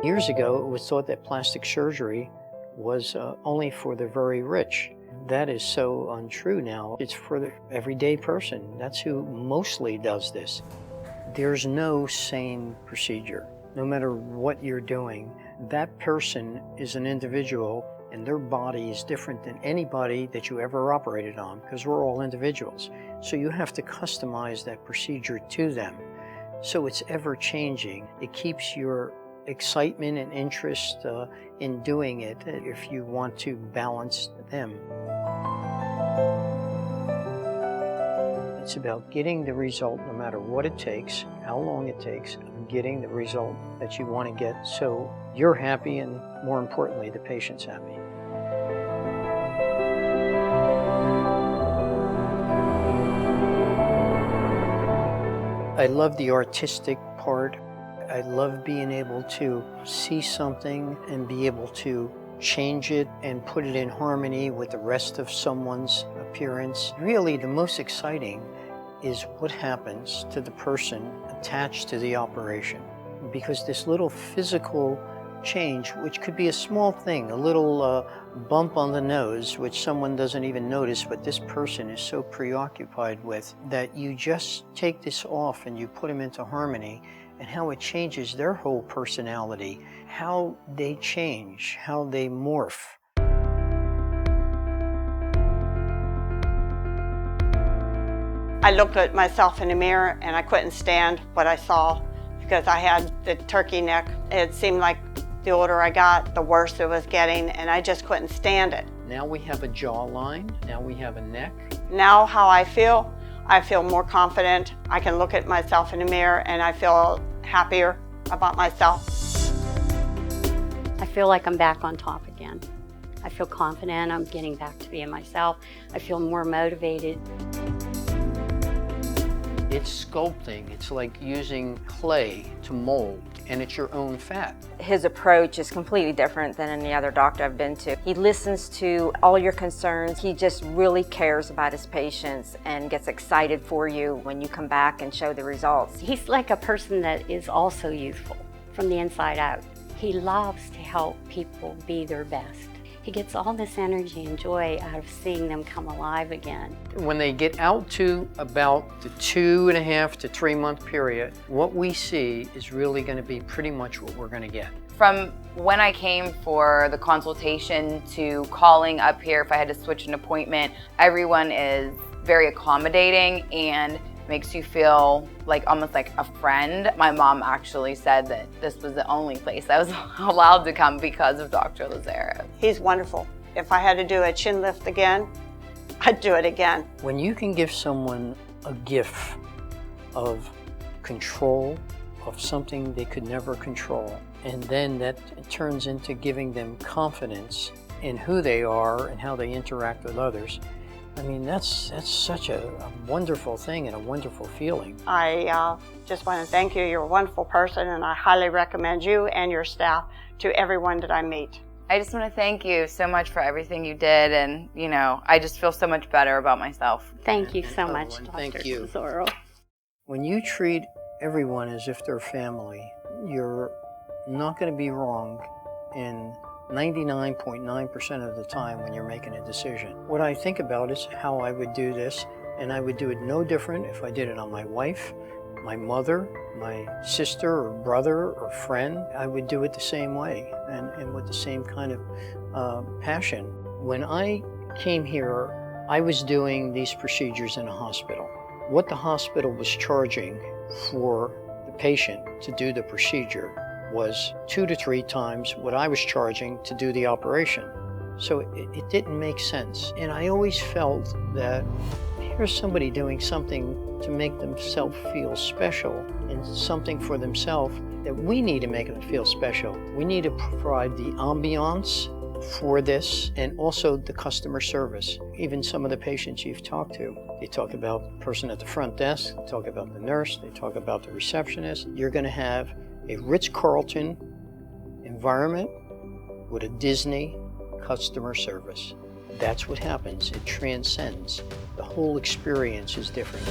Years ago, it was thought that plastic surgery was only for the very rich. That is so untrue now. It's for the everyday person. That's who mostly does this. There's no sane procedure. No matter what you're doing, that person is an individual and their body is different than anybody that you ever operated on, because we're all individuals. So you have to customize that procedure to them. So it's ever changing. It keeps your excitement and interest in doing it if you want to balance them. It's about getting the result no matter what it takes, how long it takes, getting the result that you want to get so you're happy and, more importantly, the patient's happy. I love the artistic part. I love being able to see something and be able to change it and put it in harmony with the rest of someone's appearance. Really, the most exciting is what happens to the person attached to the operation. Because this little physical change, which could be a small thing, a little bump on the nose, which someone doesn't even notice, but this person is so preoccupied with, that you just take this off and you put them into harmony, and how it changes their whole personality, how they change, how they morph. I looked at myself in the mirror and I couldn't stand what I saw because I had the turkey neck. It seemed like the older I got, the worse it was getting, and I just couldn't stand it. Now we have a jawline, now we have a neck. Now how I feel more confident. I can look at myself in the mirror and I feel happier about myself. I feel like I'm back on top again. I feel confident, I'm getting back to being myself. I feel more motivated. It's sculpting. It's like using clay to mold, and it's your own fat. His approach is completely different than any other doctor I've been to. He listens to all your concerns. He just really cares about his patients and gets excited for you when you come back and show the results. He's like a person that is also youthful from the inside out. He loves to help people be their best. He gets all this energy and joy out of seeing them come alive again. When they get out to about the 2.5 to 3 month period, what we see is really going to be pretty much what we're going to get. From when I came for the consultation to calling up here if I had to switch an appointment, everyone is very accommodating and makes you feel like almost like a friend. My mom actually said that this was the only place I was allowed to come because of Dr. Lazaro. He's wonderful. If I had to do a chin lift again, I'd do it again. When you can give someone a gift of control of something they could never control, and then that turns into giving them confidence in who they are and how they interact with others, I mean, that's such a wonderful thing and a wonderful feeling. I just want to thank you. You're a wonderful person, and I highly recommend you and your staff to everyone that I meet. I just want to thank you so much for everything you did, and I just feel so much better about myself. Thank you so much, Dr. Thank you. Lazaro. When you treat everyone as if they're family, you're not going to be wrong in 99.9% of the time when you're making a decision. What I think about is how I would do this, and I would do it no different if I did it on my wife, my mother, my sister or brother or friend. I would do it the same way and with the same kind of passion. When I came here, I was doing these procedures in a hospital. What the hospital was charging for the patient to do the procedure was 2 to 3 times what I was charging to do the operation. So it didn't make sense. And I always felt that here's somebody doing something to make themselves feel special and something for themselves that we need to make them feel special. We need to provide the ambiance for this and also the customer service. Even some of the patients you've talked to, they talk about the person at the front desk, they talk about the nurse, they talk about the receptionist. You're going to have a Ritz-Carlton environment with a Disney customer service. That's what happens. It transcends. The whole experience is different.